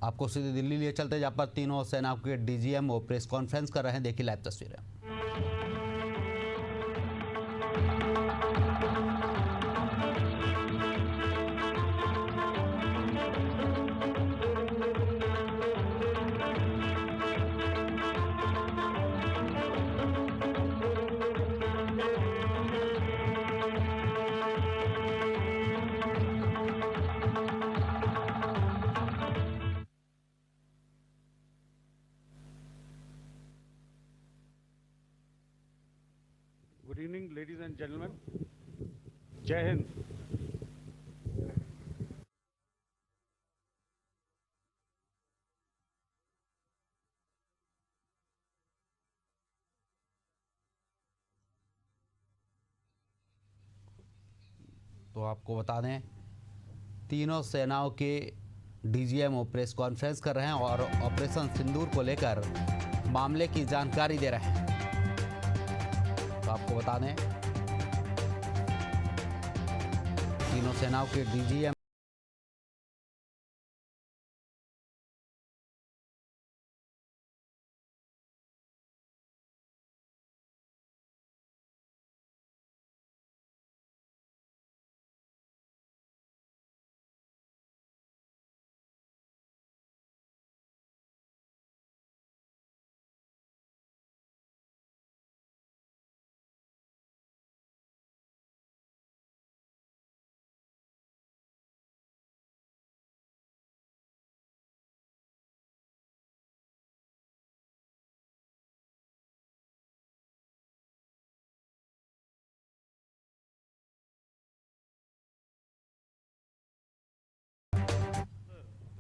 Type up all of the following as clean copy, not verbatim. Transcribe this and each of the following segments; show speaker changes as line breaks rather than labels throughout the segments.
आपको सीधे दिल्ली लिए चलते, जहां पर तीनों सेनाओं के डीजीएमओ प्रेस कॉन्फ्रेंस कर रहे हैं। देखिए लाइव तस्वीरें।
Good evening, ladies and gentlemen. Jai Hind.
तो आपको बता दें, तीनों सेनाओं के डीजीएमओ प्रेस कॉन्फ्रेंस कर रहे हैं और ऑपरेशन सिंदूर को लेकर मामले की जानकारी दे रहे हैं। तो आपको बता दें, तीनों सेनाओं के DGM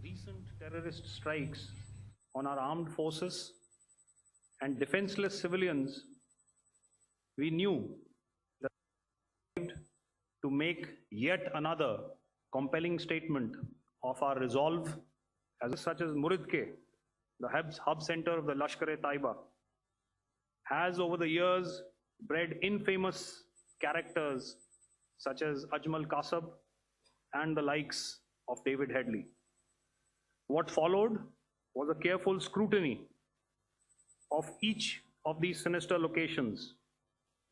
Recent terrorist strikes on our armed forces and defenseless civilians, we knew that to make yet another compelling statement of our resolve, as such as Muridke, the hub center of the Lashkar-e-Taiba, has over the years bred infamous characters such as Ajmal Kasab and the likes of David Headley. What followed was a careful scrutiny of each of these sinister locations,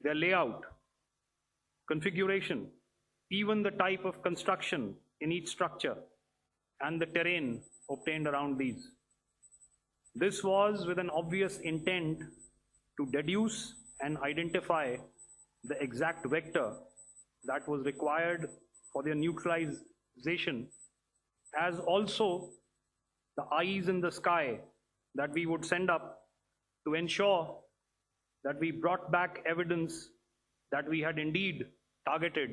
their layout, configuration, even the type of construction in each structure, and the terrain obtained around these. This was with an obvious intent to deduce and identify the exact vector that was required for their neutralization, as also the eyes in the sky that we would send up to ensure that we brought back evidence that we had indeed targeted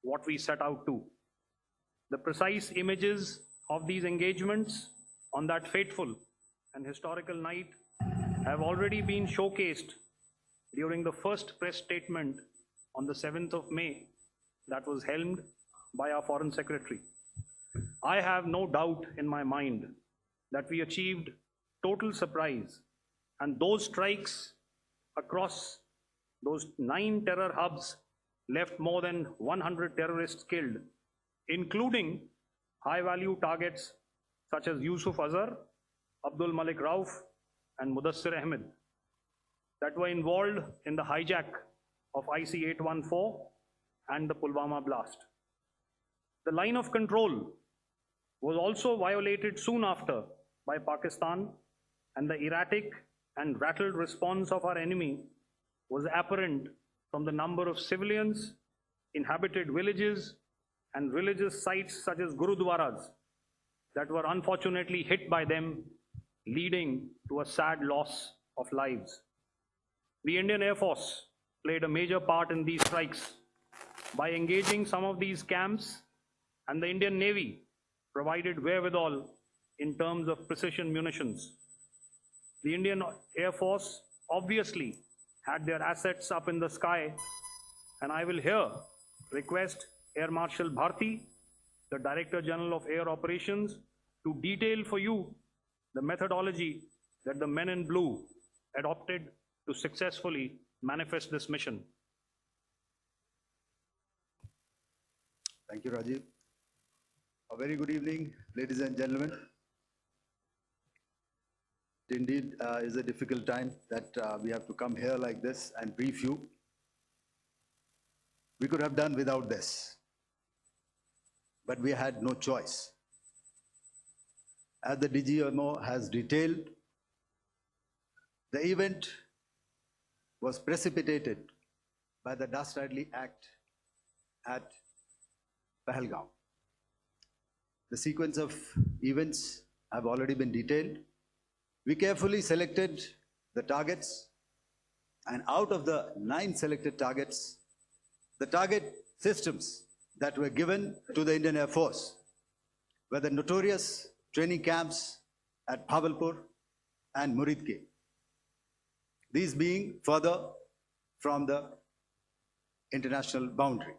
what we set out to. The precise images of these engagements on that fateful and historical night have already been showcased during the first press statement on the 7th of May that was helmed by our Foreign Secretary. I have no doubt in my mind that we achieved total surprise, and those strikes across those 9 terror hubs left more than 100 terrorists killed, including high-value targets such as Yusuf Azhar, Abdul Malik Rauf, and Mudassir Ahmed that were involved in the hijack of IC-814 and the Pulwama blast. The line of control was also violated soon after by Pakistan, and the erratic and rattled response of our enemy was apparent from the number of civilians, inhabited villages, and religious sites such as Gurudwaras that were unfortunately hit by them, leading to a sad loss of lives. The Indian Air Force played a major part in these strikes by engaging some of these camps, and the Indian Navy provided wherewithal in terms of precision munitions. The Indian Air Force obviously had their assets up in the sky, and I will here request Air Marshal Bharti, the Director General of Air Operations, to detail for you the methodology that the men in blue adopted to successfully manifest this mission.
Thank you, Rajiv. A very good evening, ladies and gentlemen. Indeed, is a difficult time that we have to come here like this and brief you. We could have done without this, but we had no choice. As the DGMO has detailed, the event was precipitated by the dastardly act at Pahalgaon. The sequence of events have already been detailed. We carefully selected the targets, and out of the 9 selected targets, the target systems that were given to the Indian Air Force were the notorious training camps at Bhavalpur and Muridke, these being further from the international boundary.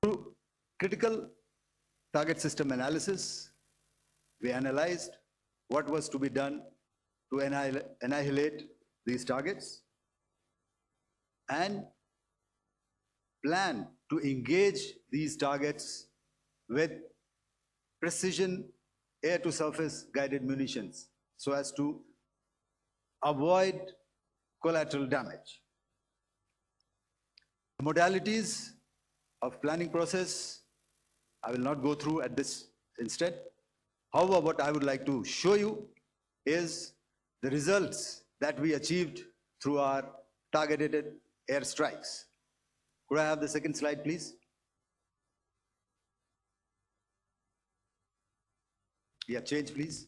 Through critical target system analysis, we analyzed what was to be done to annihilate these targets and plan to engage these targets with precision air-to-surface guided munitions so as to avoid collateral damage. The modalities of planning process I will not go through at this instant. However, what I would like to show you is the results that we achieved through our targeted airstrikes. Could I have the second slide, please? Yeah, change, please.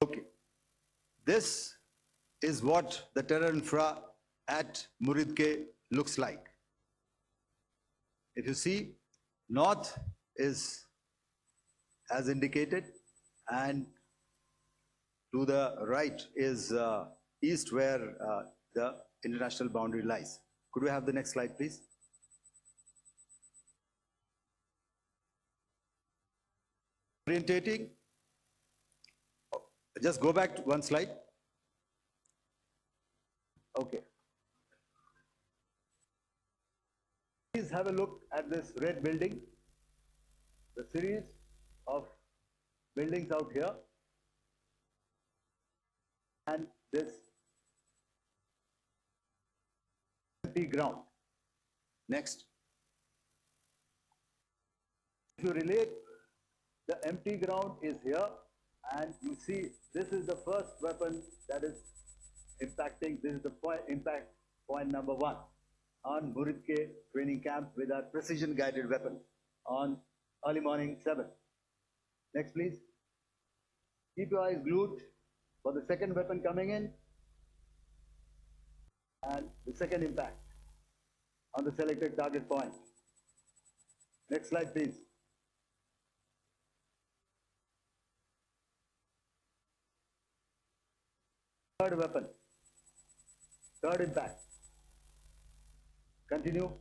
Okay. This is what the terror infra at Muridke looks like. If you see, north is as indicated, and to the right is east, where the international boundary lies. Could we have the next slide, please? Orientating. Just go back to one slide. Okay. Please have a look at this red building, the series of buildings out here, and this empty ground. Next. If you relate, the empty ground is here, and you see this is the first weapon that is impacting. This is the impact point number 1 on Muridke training camp with our precision guided weapon on early morning 7. Next, please. Keep your eyes glued for the second weapon coming in and the second impact on the selected target point. Next slide, please. Third weapon, third impact. Continue.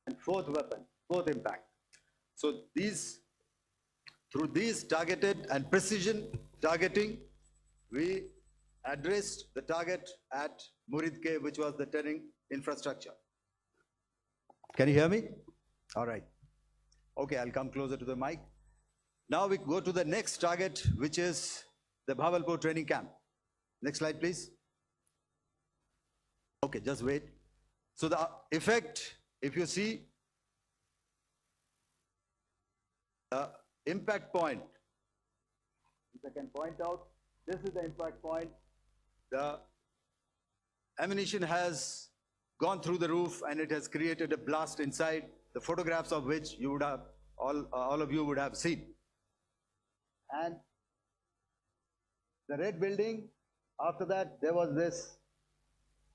And fourth weapon, fourth impact. So through these targeted and precision targeting, we addressed the target at Muridke, which was the training infrastructure. Can you hear me? All right. Okay, I'll come closer to the mic. Now we go to the next target, which is the Bhavalpur training camp. Next slide, please. Okay, just wait. So the effect, if you see, the impact point, if I can point out, this is the impact point. The ammunition has gone through the roof and it has created a blast inside, the photographs of which you would have, all of you would have seen. And the red building, after that, there was this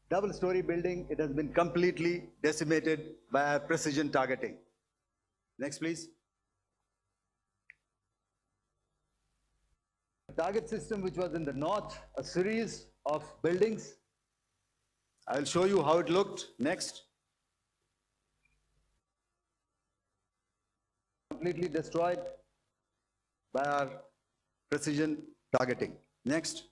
double-story building. It has been completely decimated by our precision targeting. Next, please. The target system, which was in the north, a series of buildings. I'll show you how it looked. Next. Completely destroyed by our precision targeting. Next.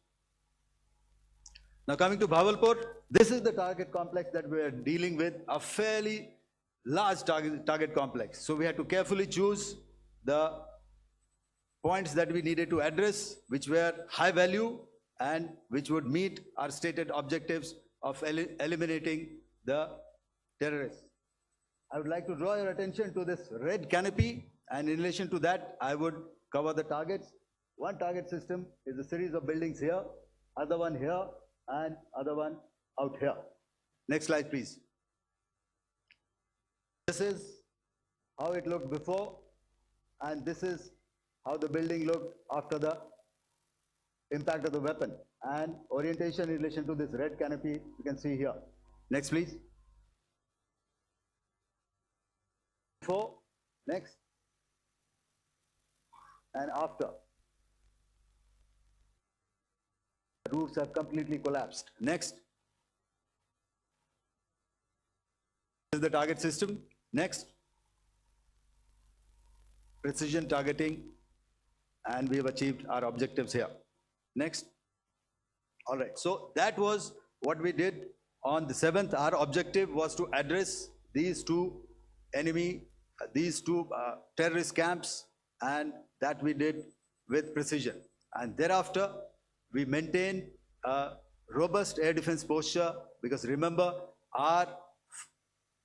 Now coming to Bhavalpur, this is the target complex that we are dealing with, a fairly large target complex. So we had to carefully choose the points that we needed to address, which were high value and which would meet our stated objectives of eliminating the terrorists. I would like to draw your attention to this red canopy, and in relation to that, I would cover the targets. One target system is a series of buildings here, other one here, and other one out here. Next slide, please. This is how it looked before, and this is how the building looked after the impact of the weapon. And orientation in relation to this red canopy, you can see here. Next, please. Before, next, and after. The roofs have completely collapsed. Next. This is the target system. Next. Precision targeting, and we have achieved our objectives here. Next. All right, so that was what we did on the 7th. Our objective was to address these two terrorist camps, and that we did with precision. And thereafter, we maintained a robust air defense posture, because remember, our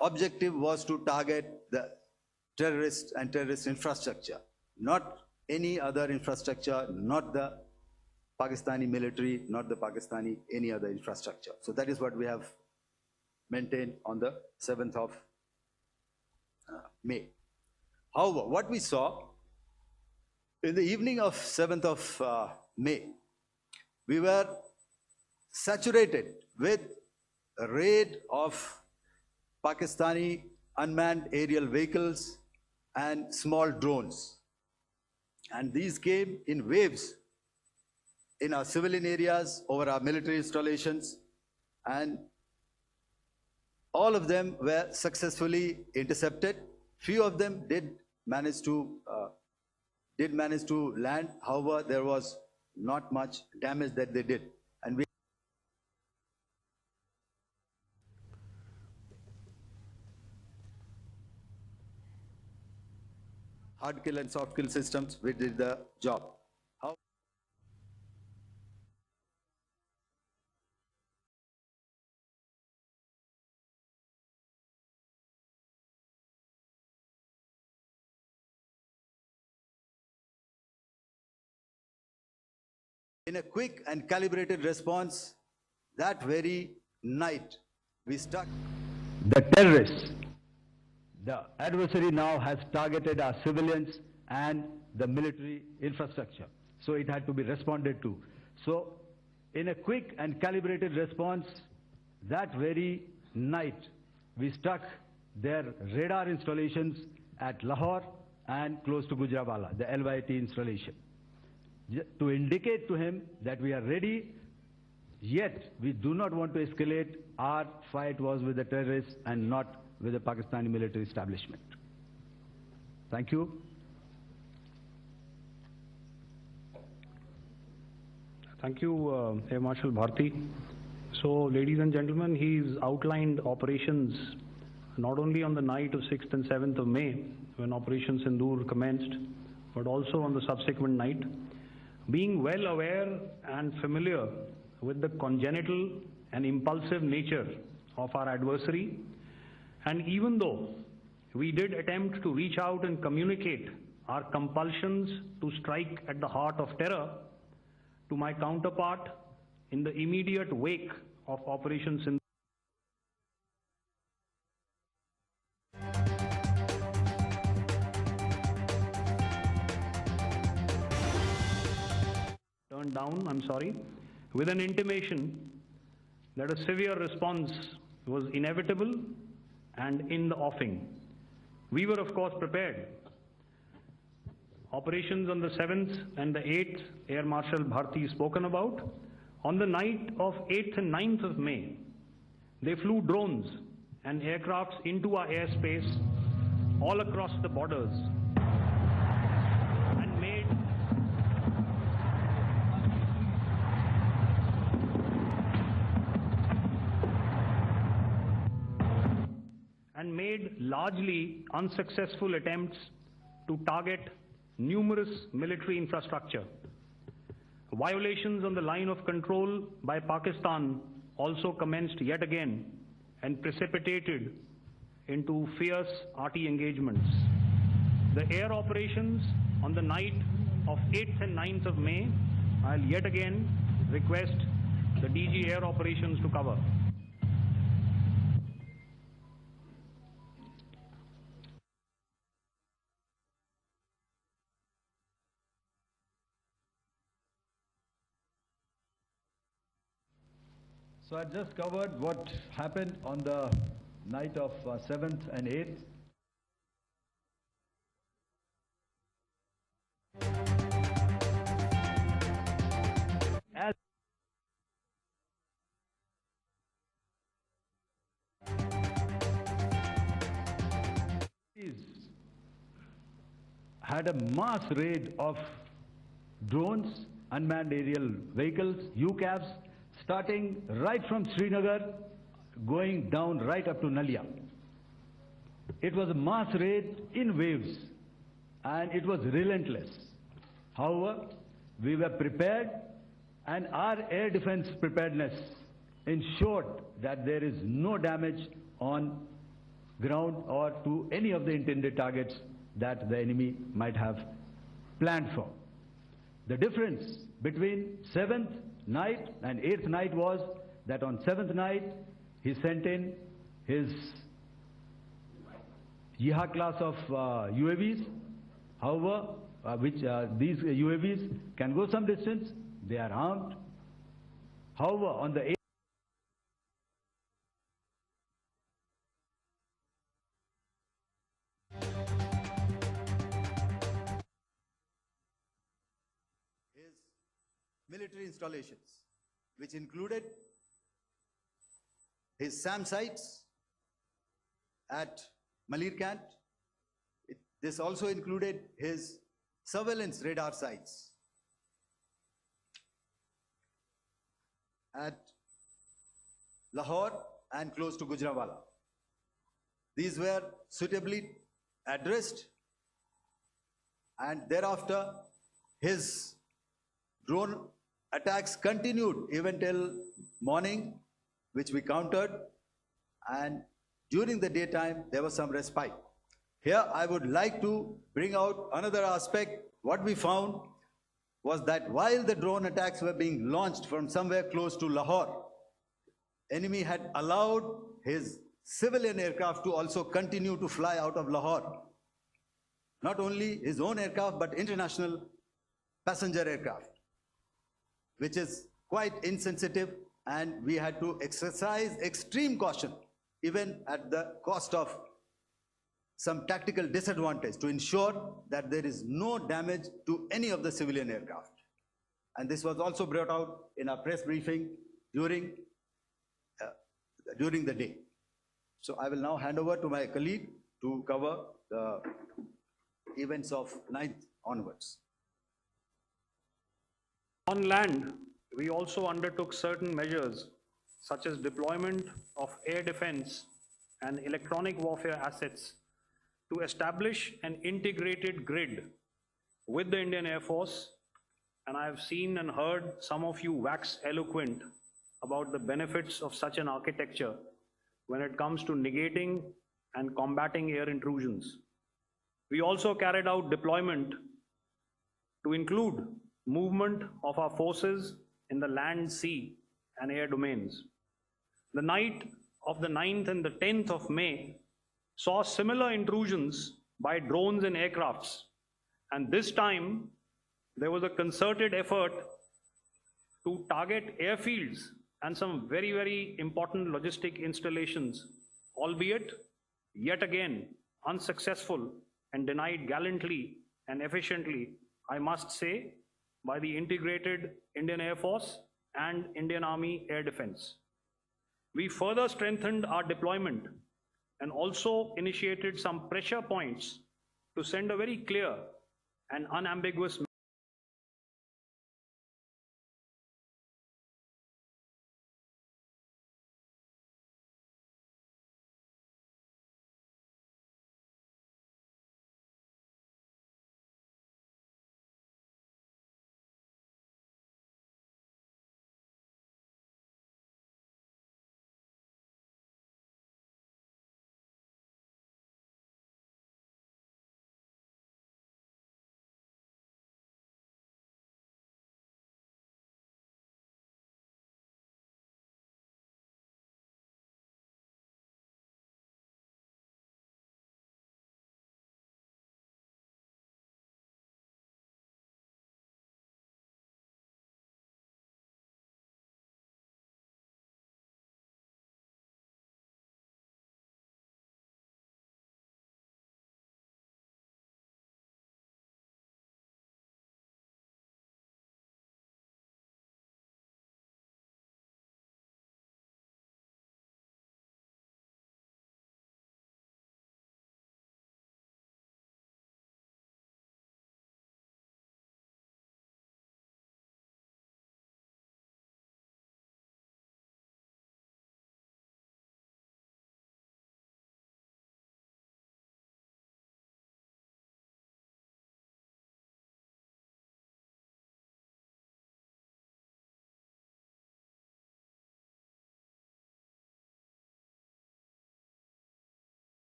objective was to target the terrorists and terrorist infrastructure, not any other infrastructure, not the Pakistani military, not the Pakistani any other infrastructure. So that is what we have maintained on the 7th of May. However, what we saw in the evening of 7th of May, we were saturated with a raid of Pakistani unmanned aerial vehicles and small drones. And these came in waves in our civilian areas, over our military installations, and all of them were successfully intercepted. Few of them did manage to land. However, there was not much damage that they did. And we hard kill and soft kill systems, we did the job. In a quick and calibrated response, that very night, we struck the terrorists. The adversary now has targeted our civilians and the military infrastructure. So it had to be responded to. So in a quick and calibrated response, that very night, we struck their radar installations at Lahore and close to Gujranwala, the LYT installation, to indicate to him that we are ready, yet we do not want to escalate. Our fight was with the terrorists and not with the Pakistani military establishment. Thank you.
Thank you, Air Marshal Bharti. So, ladies and gentlemen, he's outlined operations not only on the night of 6th and 7th of May, when Operation Sindoor commenced, but also on the subsequent night. Being well aware and familiar with the congenital and impulsive nature of our adversary, and even though we did attempt to reach out and communicate our compulsions to strike at the heart of terror to my counterpart in the immediate wake of Operation Sindoor, turned down, with an intimation that a severe response was inevitable and in the offing. We were, of course, prepared. Operations on the 7th and the 8th, Air Marshal Bharti spoken about. On the night of 8th and 9th of May, they flew drones and aircrafts into our airspace all across the borders and made and made largely unsuccessful attempts to target numerous military infrastructure. Violations on the line of control by Pakistan also commenced yet again and precipitated into fierce arty engagements. The air operations on the night of 8th and 9th of May, I'll yet again request the DG Air Operations to cover.
So I just covered what happened on the night of 7th and 8th. As had a mass raid of drones, unmanned aerial vehicles, UCAVs, starting right from Srinagar, going down right up to Nalia. It was a mass raid in waves, and it was relentless. However, we were prepared, and our air defense preparedness ensured that there is no damage on ground or to any of the intended targets that the enemy might have planned for. The difference between 7th night and 8th night was that on 7th night, he sent in his Yiha class of UAVs. However, these UAVs can go some distance, they are armed. However, on the 8th,
his military installations, which included his SAM sites at Malirkant. This also included his surveillance radar sites at Lahore and close to Gujranwala. These were suitably addressed, and thereafter his drone attacks continued even till morning, which we countered, and during the daytime there was some respite. Here I would like to bring out another aspect. What we found was that while the drone attacks were being launched from somewhere close to Lahore, enemy had allowed his civilian aircraft to also continue to fly out of Lahore. Not only his own aircraft, but international passenger aircraft, which is quite insensitive, and we had to exercise extreme caution, even at the cost of some tactical disadvantage, to ensure that there is no damage to any of the civilian aircraft. And this was also brought out in our press briefing during the day. So I will now hand over to my colleague to cover the events of 9th onwards.
On land, we also undertook certain measures such as deployment of air defense and electronic warfare assets to establish an integrated grid with the Indian Air Force, and I have seen and heard some of you wax eloquent about the benefits of such an architecture when it comes to negating and combating air intrusions. We also carried out deployment to include movement of our forces in the land, sea, and air domains. The night of the 9th and the 10th of May saw similar intrusions by drones and aircrafts, and this time there was a concerted effort to target airfields and some very, very important logistic installations, albeit yet again unsuccessful and denied gallantly and efficiently, I must say, by the integrated Indian Air Force and Indian Army Air Defense. We further strengthened our deployment and also initiated some pressure points to send a very clear and unambiguous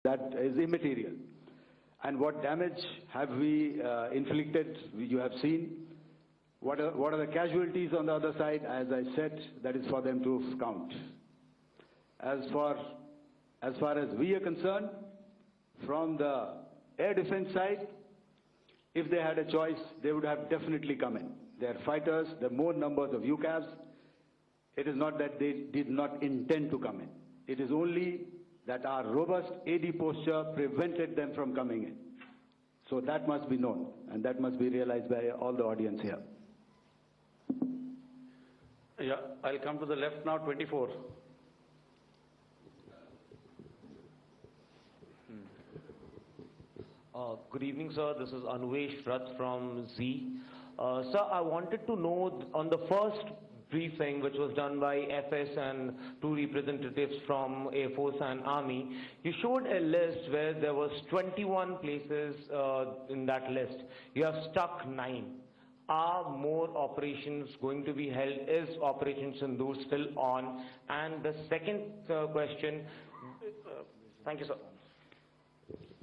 that is immaterial. And what damage have we inflicted? You have seen. What are the casualties on the other side? As I said, that is for them to count. As far as we are concerned, from the air defense side, if they had a choice, they would have definitely come in. They are fighters, there are more numbers of UCAVs. It is not that they did not intend to come in. It is only that our robust AD posture prevented them from coming in. So that must be known, and that must be realized by all the audience here.
Yeah, I'll come to the left now, 24.
Good evening, sir. This is Anuvesh Rath from Z. Sir, I wanted to know on the first briefing, which was done by FS and two representatives from Air Force and Army, you showed a list where there was 21 places in that list. You have stuck 9. Are more operations going to be held? Is Operation Sindoor still on? And the second question, thank you, sir.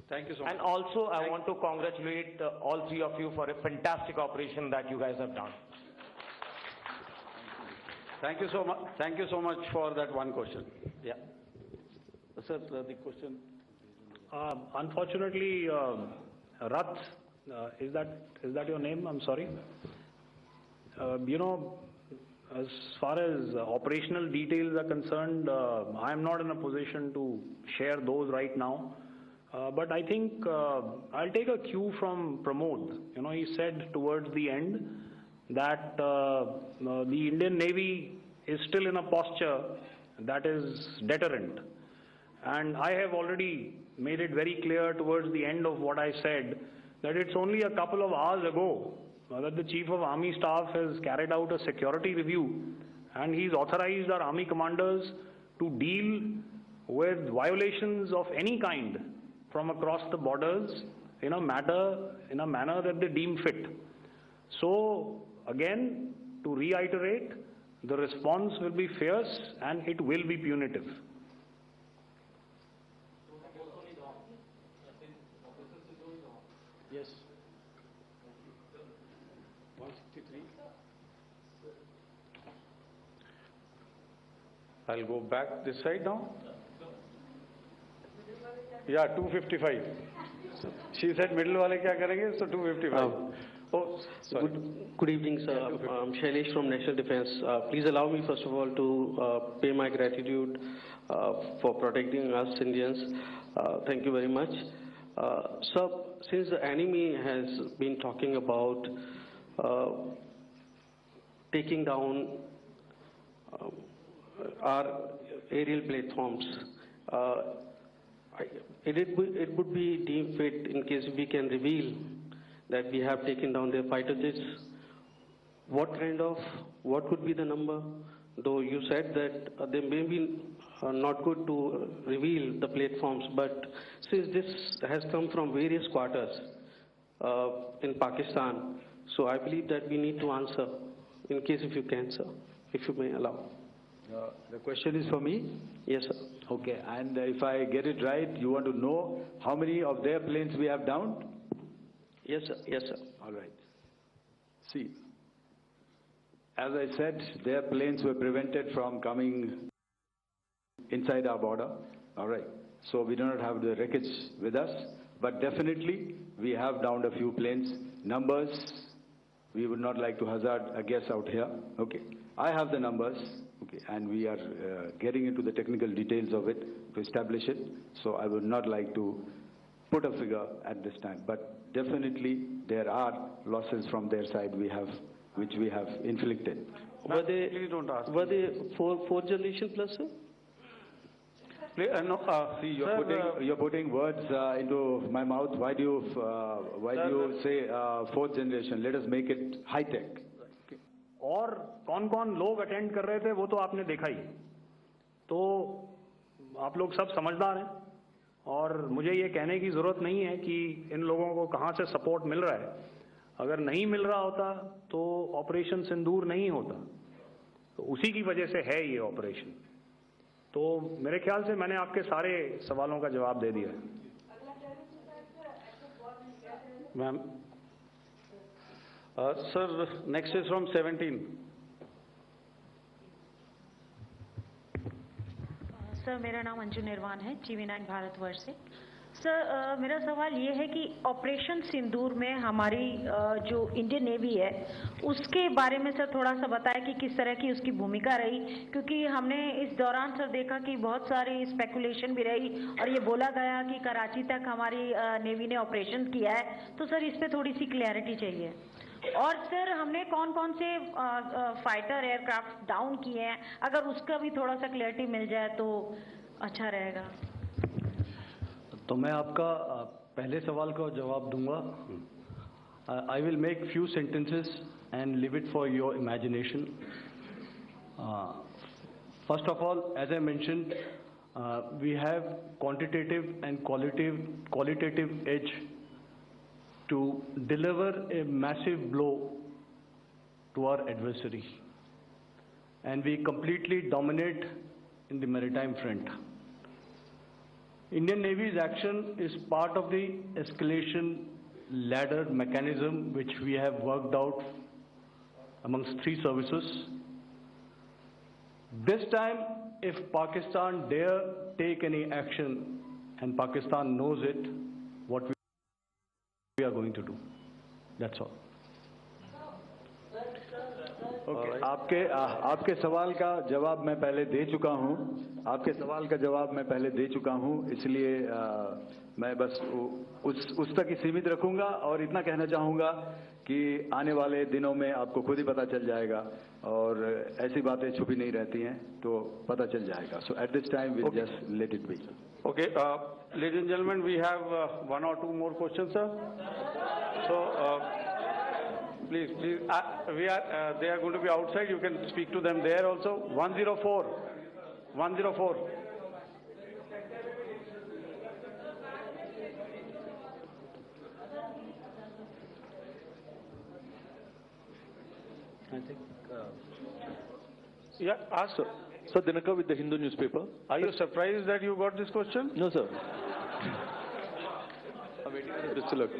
Thank you so much.
And also, I want to congratulate all three of you for a fantastic operation that you guys have done.
Thank you so much. Thank you so much for that one question. Yeah. Sir, the question. Unfortunately, Rath, is that your name? I'm sorry. You know, as far as operational details are concerned, I am not in a position to share those right now. But I think I'll take a cue from Pramod. You know, he said towards the end that the Indian Navy is still in a posture that is deterrent. And I have already made it very clear towards the end of what I said that it's only a couple of hours ago that the Chief of Army Staff has carried out a security review, and he's authorized our Army commanders to deal with violations of any kind from across the borders in a manner that they deem fit. So again, to reiterate, the response will be fierce and it will be punitive. Yes. 163. I'll go back this side now. Yeah, 255. She said middle wale kya karenge, so 255. Oh, sorry.
Good evening, sir. I'm Shailesh from National Defense. Please allow me, first of all, to pay my gratitude for protecting us Indians. Thank you very much. Sir, since the enemy has been talking about taking down our aerial platforms, it would be deemed fit in case we can reveal that we have taken down their fighter jets. What would be the number? Though you said that they may be not good to reveal the platforms, but since this has come from various quarters in Pakistan, so I believe that we need to answer, in case if you can, sir, if you may allow.
The question is for me?
Yes, sir.
Okay, and if I get it right, you want to know how many of their planes we have downed?
Yes, sir. Yes, sir.
All right. See, as I said, their planes were prevented from coming inside our border. All right. So we do not have the wreckage with us, but definitely we have downed a few planes. Numbers, we would not like to hazard a guess out here. Okay. I have the numbers. Okay, and we are getting into the technical details of it to establish it. So I would not like to put a figure at this time, but definitely there are losses from their side which we have inflicted.
Were they four generation plus, sir?
No, see, you're putting words into my mouth. Why do you say fourth generation? Let us make it high tech.
और कौन-कौन लोग attend कर रहे थे वो तो आपने देखा ही. तो आप लोग सब समझदार हैं और मुझे ये कहने की ज़रूरत नहीं है कि इन लोगों को कहाँ से सपोर्ट मिल रहा है. अगर नहीं मिल रहा होता तो ऑपरेशन सिंदूर नहीं होता. तो उसी की वजह से है ये ऑपरेशन. तो मेरे ख्याल से मैंने आपके सारे सवालों का जवाब दे दिया है।
Ma'am, sir, next is from 17.
Sir, मेरा नाम अंजू निर्वाण है, TV9 भारतवर्ष से। सर, मेरा सवाल ये है कि ऑपरेशन सिंदूर में हमारी जो इंडियन नेवी है उसके बारे में सर थोड़ा सा बताएं कि किस तरह की उसकी भूमिका रही, क्योंकि हमने इस दौरान सर देखा कि बहुत सारी स्पेकुलेशन भी रही और ये बोला गया कि कराची तक हमारी नेवी ने ऑपरेशन किया है। तो सर इस पर थोड़ी सी क्लैरिटी चाहिए। और सर हमने कौन कौन से फाइटर एयरक्राफ्ट डाउन किए हैं, अगर उसका भी थोड़ा सा क्लैरिटी मिल जाए तो अच्छा रहेगा।
तो मैं आपका पहले सवाल का जवाब दूंगा. I will make few sentences and leave it for your imagination. First of all, as I mentioned, we have quantitative and qualitative edge to deliver a massive blow to our adversary, and we completely dominate in the maritime front. Indian Navy's action is part of the escalation ladder mechanism which we have worked out amongst three services. This time, if Pakistan dare take any action, and Pakistan knows it, what we are going to do. That's all.
Okay. आपके सवाल का जवाब मैं पहले दे चुका हूं. आपके सवाल का जवाब मैं पहले दे चुका हूं, इसलिए मैं बस उस तक ही सीमित रखूंगा और इतना कहना चाहूंगा कि आने वाले दिनों में आपको खुद ही पता चल जाएगा और ऐसी बातें छुपी नहीं रहती हैं, तो पता चल जाएगा. So at this time we'll just let it be.
Okay, ladies and gentlemen, we have one or two more questions, sir. So, please, they are going to be outside. You can speak to them there also. 104. I think.
Yeah, ask, sir. Sir, Dinakar with the Hindu newspaper.
Are you surprised that you got this question?
No, sir. I'm waiting for this to look.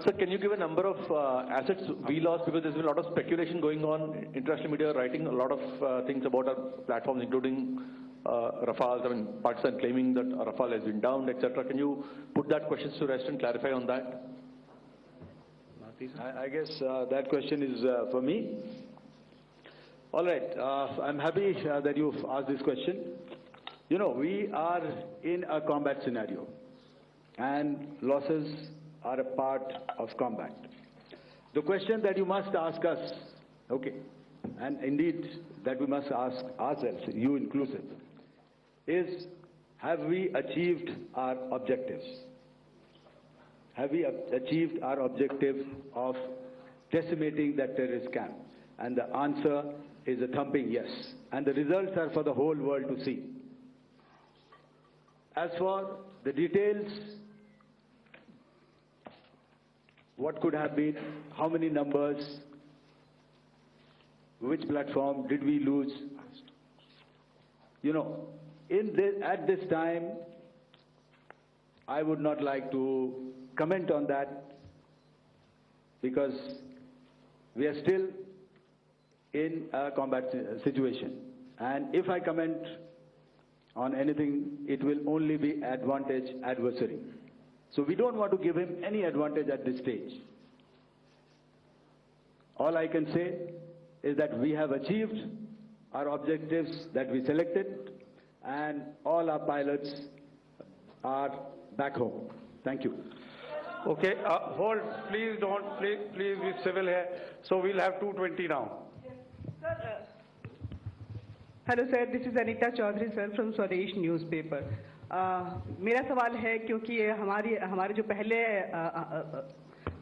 Sir, can you give a number of assets we lost, because there's been a lot of speculation going on, international media writing a lot of things about our platforms, including Rafale. I mean, Pakistan claiming that Rafale has been downed, etc. Can you put that question to rest and clarify on that?
I guess that question is for me. All right, I'm happy that you've asked this question. You know, we are in a combat scenario, and losses are a part of combat. The question that you must ask us, okay, and indeed that we must ask ourselves, you inclusive, is, have we achieved our objectives? Have we achieved our objective of decimating that terrorist camp? And the answer is a thumping yes. And the results are for the whole world to see. As for the details, what could have been, how many numbers, which platform did we lose? You know, at this time, I would not like to comment on that, because we are still in a combat situation. And if I comment on anything, it will only be advantage adversary. So we don't want to give him any advantage at this stage. All I can say is that we have achieved our objectives that we selected, and all our pilots are back home. Thank you.
Okay, hold, please don't, please be civil here. So we'll have 220 now.
Hello sir, this is Anita Chaudhary sir from Swadesh newspaper. मेरा सवाल है, क्योंकि हमारे जो पहले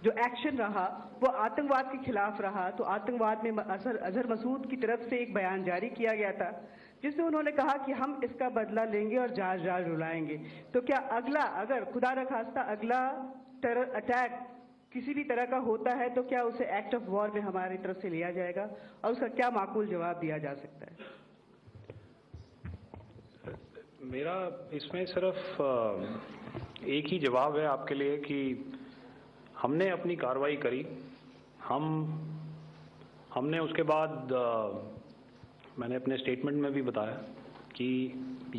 जो action रहा वो आतंकवाद के खिलाफ रहा, तो आतंकवाद में अजहर मसूद की तरफ से एक बयान जारी किया गया था जिसमें उन्होंने कहा कि हम इसका बदला लेंगे और जाज जाज रुलाएंगे. तो क्या अगला, अगर खुदा न खास्ता अगला टेरर अटैक किसी भी तरह का होता है, तो क्या उसे एक्ट ऑफ वॉर में हमारी तरफ से लिया जाएगा और उसका क्या माकूल जवाब दिया जा सकता है?
मेरा इसमें सिर्फ एक ही जवाब है आपके लिए कि हमने अपनी कार्रवाई करी। हमने उसके बाद मैंने अपने स्टेटमेंट में भी बताया कि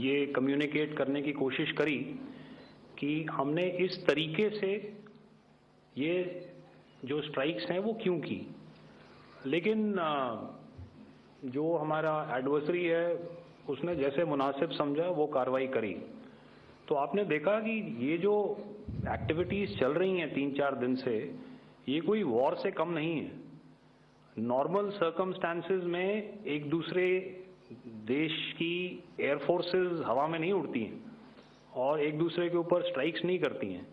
ये कम्युनिकेट करने की कोशिश करी कि हमने इस तरीके से ये जो स्ट्राइक्स हैं वो क्यों की। लेकिन जो हमारा एडवर्सरी है उसने जैसे मुनासिब समझा वो कार्रवाई करी। तो आपने देखा कि ये जो एक्टिविटीज़ चल रही हैं 3-4 दिन से, ये कोई वॉर से कम नहीं है। नॉर्मल सर्कमस्टांसेस में एक दूसरे देश की एयरफोर्सेस हवा में नहीं उड़ती हैं और एक दूसरे के ऊपर स्ट्राइक्स नहीं करती हैं।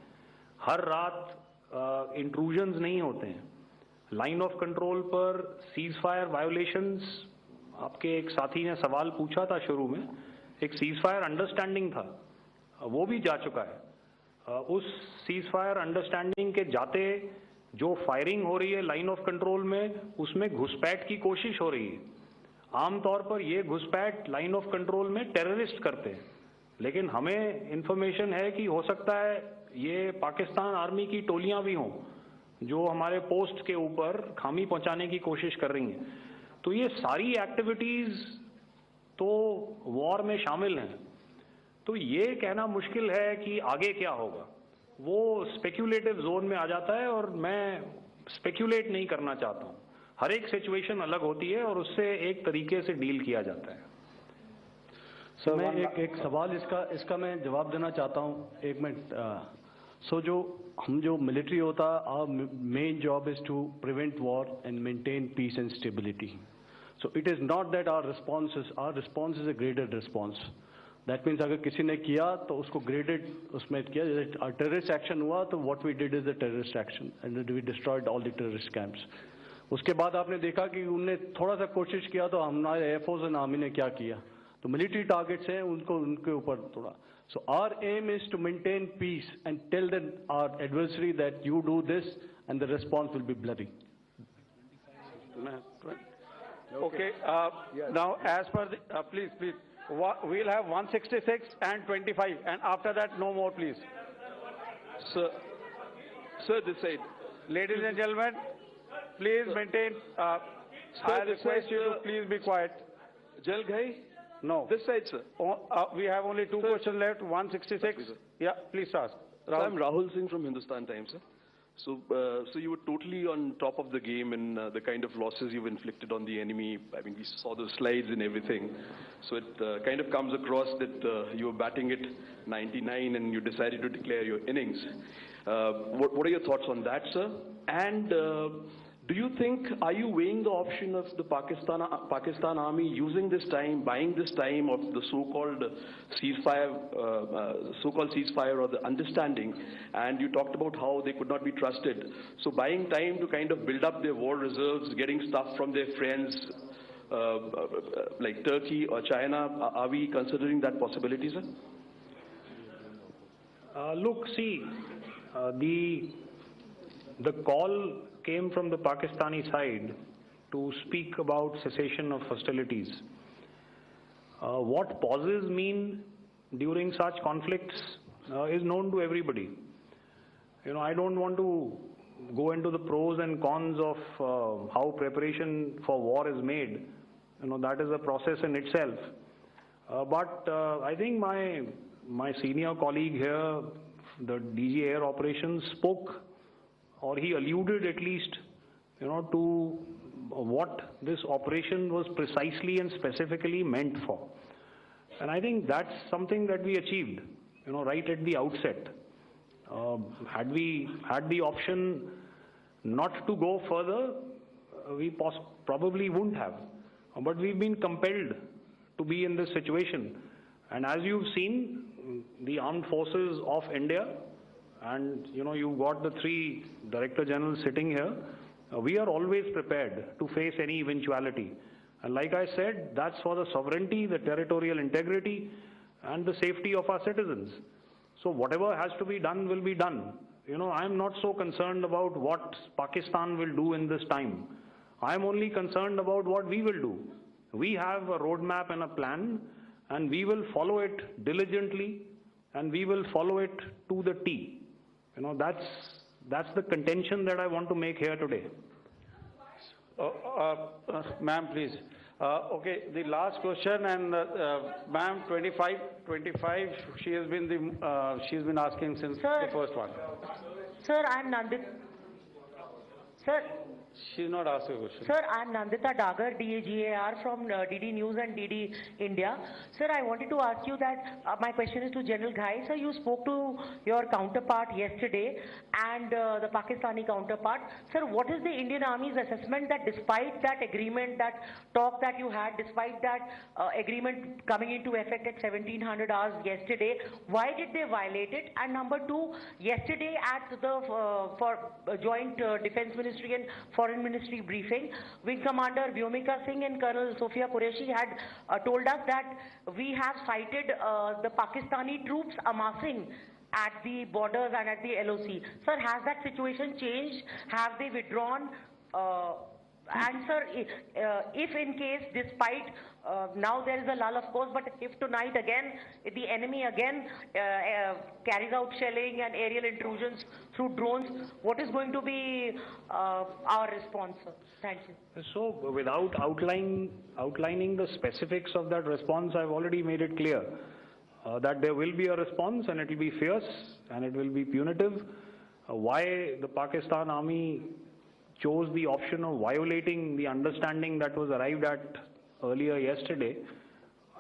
हर रात इंट्रूजन्स नहीं होते हैं। लाइन ऑफ कंट्रोल पर सीज फायर वायोलेशंस, आपके एक साथी ने सवाल पूछा था शुरू में, एक सीज फायर अंडरस्टैंडिंग था, वो भी जा चुका है। उस सीज फायर अंडरस्टैंडिंग के जाते जो फायरिंग हो रही है लाइन ऑफ कंट्रोल में, उसमें घुसपैठ की कोशिश हो रही है। आमतौर पर ये घुसपैठ लाइन ऑफ कंट्रोल में टेररिस्ट करते हैं, लेकिन हमें इंफॉर्मेशन है कि हो सकता है ये पाकिस्तान आर्मी की टोलियां भी हों जो हमारे पोस्ट के ऊपर खामी पहुंचाने की कोशिश कर रही हैं। तो ये सारी एक्टिविटीज तो वॉर में शामिल हैं। तो ये कहना मुश्किल है कि आगे क्या होगा, वो स्पेक्यूलेटिव जोन में आ जाता है और मैं स्पेक्यूलेट नहीं करना चाहता हूँ। हर एक सिचुएशन अलग होती है और उससे एक तरीके से डील किया जाता है।
सर मैं एक सवाल इसका मैं जवाब देना चाहता हूँ, 1 मिनट। सो जो मिलिट्री होता है, our main job is to prevent war and maintain peace and stability. So it is not that our response is a graded response. That means अगर किसी ने किया तो उसको graded उसमें किया। जैसे terrorist action हुआ तो what we did is the terrorist action and we destroyed all the terrorist camps. उसके बाद आपने देखा कि उनने थोड़ा सा कोशिश किया तो हमारे एयरफोर्स एंड आर्मी ने क्या किया, तो मिलिट्री टारगेट्स हैं उनके ऊपर थोड़ा। So our aim is to maintain peace and tell our adversary that you do this and the response will be bloody.
Okay. Now, as per the, please, we'll have 166 and 25, and after that, no more, please.
Sir, this side.
Ladies and gentlemen, please maintain. I request you to please be quiet.
Jal Ghai?
No.
This side, sir.
We have only 2 questions left. 166. Yeah, please ask.
Sir, I'm Rahul Singh from Hindustan Times, sir. So you were totally on top of the game in the kind of losses you've inflicted on the enemy. I mean, we saw the slides and everything. So it kind of comes across that you were batting it 99 and you decided to declare your innings. What are your thoughts on that, sir? And do you think, are you weighing the option of the Pakistan army using this time, buying this time of the so-called ceasefire or the understanding? And you talked about how they could not be trusted. So buying time to kind of build up their war reserves, getting stuff from their friends like Turkey or China, are we considering that possibility, sir?
Look, see, the call came from the Pakistani side to speak about cessation of hostilities. What pauses mean during such conflicts is known to everybody. You know, I don't want to go into the pros and cons of how preparation for war is made. You know, that is a process in itself. But I think my senior colleague here, the DG Air Operations, spoke, or he alluded at least, you know, to what this operation was precisely and specifically meant for. And I think that's something that we achieved, you know, right at the outset. Had we had the option not to go further, we probably wouldn't have. But we've been compelled to be in this situation. And as you've seen, the armed forces of India, and you know, you've got the 3 Director Generals sitting here, we are always prepared to face any eventuality. And like I said, that's for the sovereignty, the territorial integrity, and the safety of our citizens. So whatever has to be done will be done. You know, I'm not so concerned about what Pakistan will do in this time. I'm only concerned about what we will do. We have a roadmap and a plan, and we will follow it diligently, and we will follow it to the T. You know, that's the contention that I want to make here today.
Ma'am, please. Okay, the last question, and ma'am, 25. She's been asking since the first one.
Sir, I'm Nandita. Sir.
She's not asking a question.
Sir, I'm Nandita Dagar, DGAR from DD News and DD India. Sir, I wanted to ask you that my question is to General Ghai. Sir, you spoke to your counterpart yesterday and the Pakistani counterpart. Sir, what is the Indian Army's assessment that despite that agreement, that talk that you had, despite that agreement coming into effect at 1700 hours yesterday, why did they violate it? And number two, yesterday at the joint Defense Ministry and Foreign Ministry briefing, Wing Commander Vyomika Singh and Colonel Sophia Qureshi had told us that we have cited the Pakistani troops amassing at the borders and at the LOC. Sir, has that situation changed? Have they withdrawn? And sir, if in case, despite now there is a lull, of course, but if tonight again the enemy again carries out shelling and aerial intrusions through drones, what is going to be our response, sir? Thank you.
So, without outlining the specifics of that response, I've already made it clear that there will be a response, and it will be fierce and it will be punitive. Why the Pakistan Army chose the option of violating the understanding that was arrived at earlier yesterday,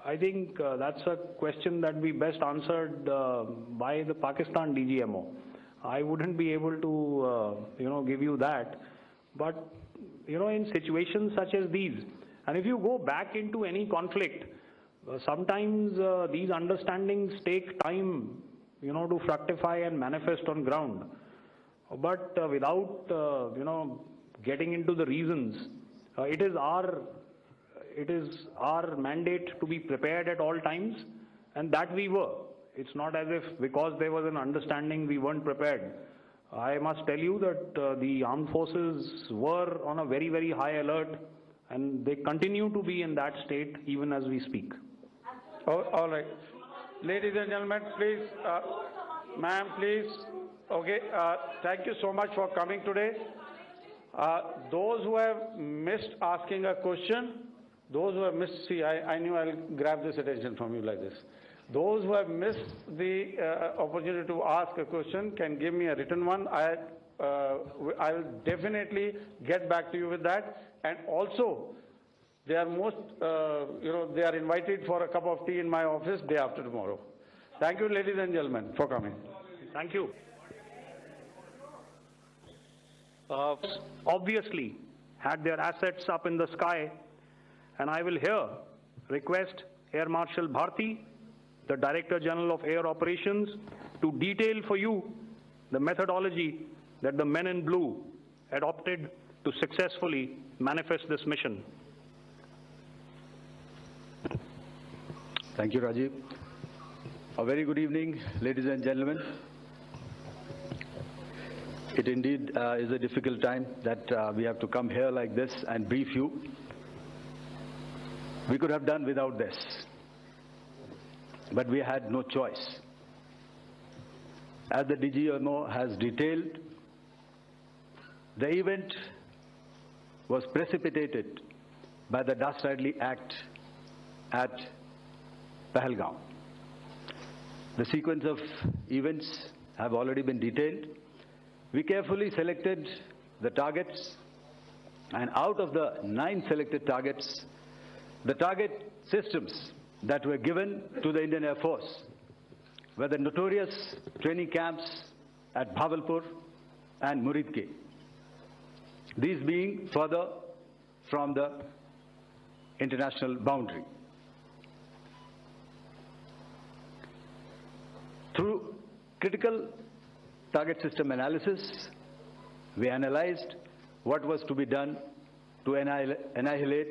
I think that's a question that we best answered by the Pakistan DGMO. I wouldn't be able to, give you that. But, in situations such as these, and if you go back into any conflict, sometimes these understandings take time, to fructify and manifest on ground. But without, getting into the reasons, it is our mandate to be prepared at all times, and that we were. It's not as if because there was an understanding we weren't prepared. I must tell you that the armed forces were on a very, very high alert, and they continue to be in that state even as we speak.
Oh, all right. Ladies and gentlemen, please, ma'am, please. Okay, thank you so much for coming today. Those who have missed asking a question, I knew I'll grab this attention from you like this. Those who have missed the opportunity to ask a question can give me a written one. I'll definitely get back to you with that. And also, they are they are invited for a cup of tea in my office day after tomorrow. Thank you, ladies and gentlemen, for coming.
Thank you. Obviously had their assets up in the sky, and I will here request Air Marshal Bharti, the Director General of Air Operations, to detail for you the methodology that the men in blue adopted to successfully manifest this mission.
Thank you, Rajiv. A very good evening, ladies and gentlemen. It indeed is a difficult time that we have to come here like this and brief you. We could have done without this, but we had no choice. As the DGMO has detailed, the event was precipitated by the dastardly act at Pahalgam. The sequence of events have already been detailed. We carefully selected the targets, and out of the 9 selected targets, the target systems that were given to the Indian Air Force were the notorious training camps at Bhavalpur and Muridke, these being further from the international boundary. Through critical target system analysis, we analyzed what was to be done to annihilate